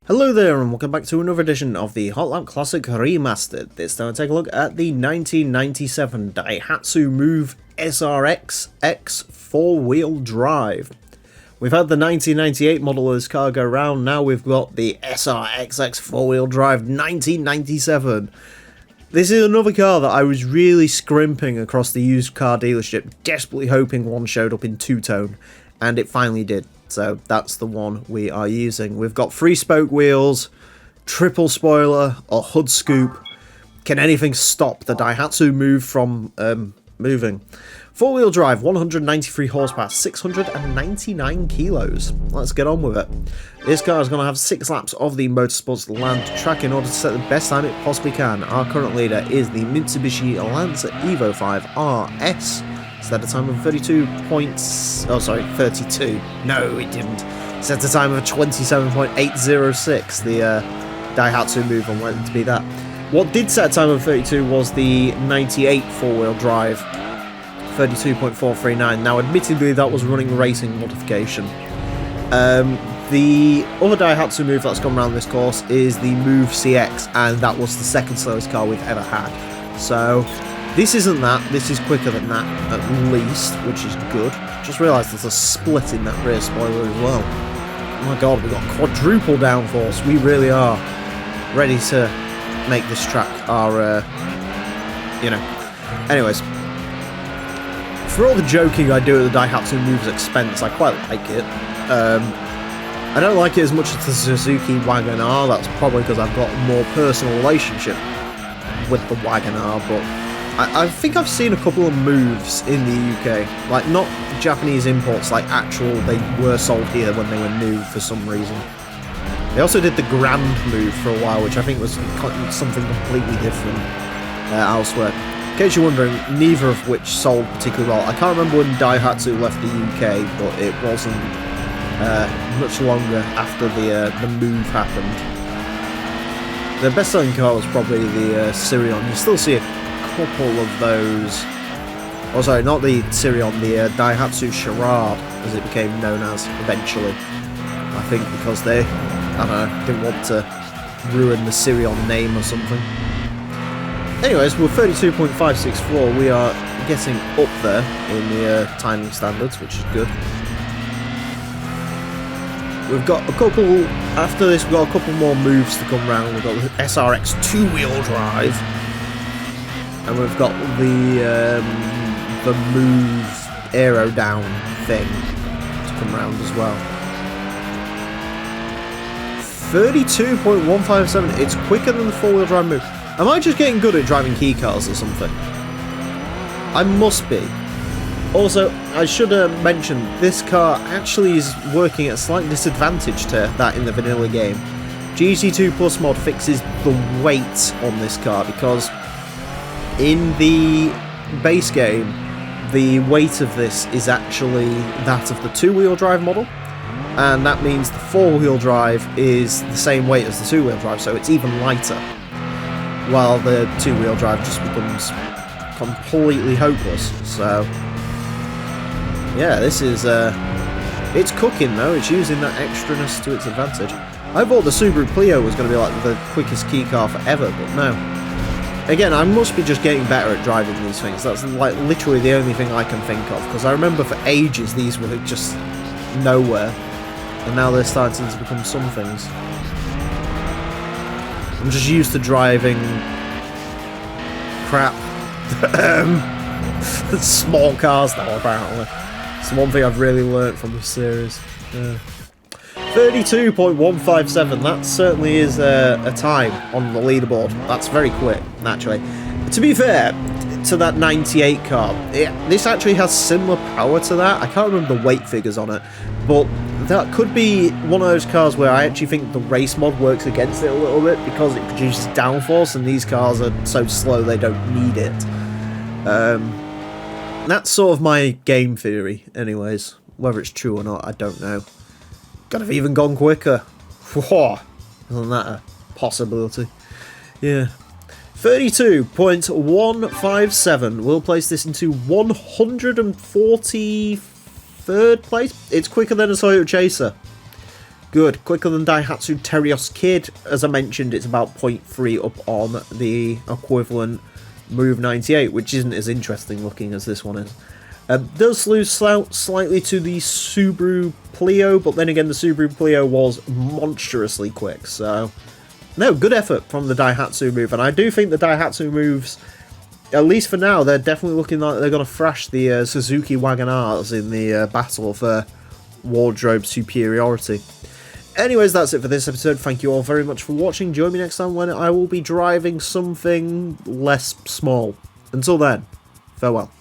Hello there and welcome back to another edition of the Hot Lap Classic Remastered. This time I take a look at the 1997 Daihatsu Move SRX X 4-wheel drive. We've had the 1998 model of this car go round, now we've got the SRX X 4-wheel drive 1997. This is another car that I was really scrimping across the used car dealership, desperately hoping one showed up in two-tone, and it finally did. So that's the one we are using. We've got 3-spoke wheels, triple spoiler, a hood scoop. Can anything stop the Daihatsu Move from moving? 4-wheel drive, 193 horsepower, 699 kilos. Let's get on with it. This car is going to have 6 laps of the Motorsports Land track in order to set the best time it possibly can. Our current leader is the Mitsubishi Lancer Evo 5 RS. Set a time of 32. No, it didn't. Set a time of 27.806. The Daihatsu Move on went to be that. What did set a time of 32 was the 98 4-wheel drive, 32.439. Now, admittedly, that was running racing modification. The other Daihatsu Move that's gone around this course is the Move CX, and that was the second slowest car we've ever had. So this isn't that, this is quicker than that, at least, which is good. Just realised there's a split in that rear spoiler as well. Oh my god, we've got quadruple downforce. We really are ready to make this track our, Anyways, for all the joking I do at the Daihatsu Move's expense, I quite like it. I don't like it as much as the Suzuki Wagon R, that's probably because I've got a more personal relationship with the Wagon R, but I think I've seen a couple of moves in the UK, like not Japanese imports, like actual, they were sold here when they were new for some reason. They also did the Gran move for a while, which I think was something completely different elsewhere. In case you're wondering, neither of which sold particularly well. I can't remember when Daihatsu left the UK, but it wasn't much longer after the move happened. The best-selling car was probably the Sirion. You still see a couple of those. Oh, sorry, not the Sirion, the Daihatsu Charade, as it became known as eventually. I think because they, I don't know, didn't want to ruin the Sirion name or something. Anyways, we're 32.564. We are getting up there in the timing standards, which is good. We've got a couple, after this we've got a couple more moves to come round. We've got the SRX 2-wheel drive, and we've got the Move Aero Down thing to come round as well. 32.157, it's quicker than the 4-wheel drive Move. Am I just getting good at driving key cars or something? I must be. Also, I should mention, this car actually is working at a slight disadvantage to that in the vanilla game. GT2 Plus mod fixes the weight on this car, because in the base game, the weight of this is actually that of the 2-wheel drive model, and that means the 4-wheel drive is the same weight as the 2-wheel drive, so it's even lighter, while the 2-wheel drive just becomes completely hopeless. So yeah, this is, it's cooking though, it's using that extraness to its advantage. I thought the Subaru Clio was going to be like the quickest key car forever, but no. Again, I must be just getting better at driving these things, that's like literally the only thing I can think of, because I remember for ages these were just nowhere, and now they're starting to become some things. I'm just used to driving crap. Small cars though, apparently. It's one thing I've really learnt from this series. 32.157, that certainly is a time on the leaderboard. That's very quick, naturally. To be fair to that 98 car, this actually has similar power to that. I can't remember the weight figures on it, but that could be one of those cars where I actually think the race mod works against it a little bit, because it produces downforce and these cars are so slow they don't need it. That's sort of my game theory, anyways. Whether it's true or not, I don't know. Could have even gone quicker. Whoa, isn't that a possibility? Yeah. 32.157. We'll place this into 140 3rd place. It's quicker than a Toyota Chaser. Good. Quicker than Daihatsu Terios Kid. As I mentioned, it's about 0.3 up on the equivalent Move 98, which isn't as interesting looking as this one is. Does lose slightly to the Subaru Plio, but then again, the Subaru Plio was monstrously quick, so... No, good effort from the Daihatsu move, and I do think the Daihatsu moves, at least for now, they're definitely looking like they're going to thrash the Suzuki Wagon-Rs in the battle for wardrobe superiority. Anyways, that's it for this episode. Thank you all very much for watching. Join me next time when I will be driving something less small. Until then, farewell.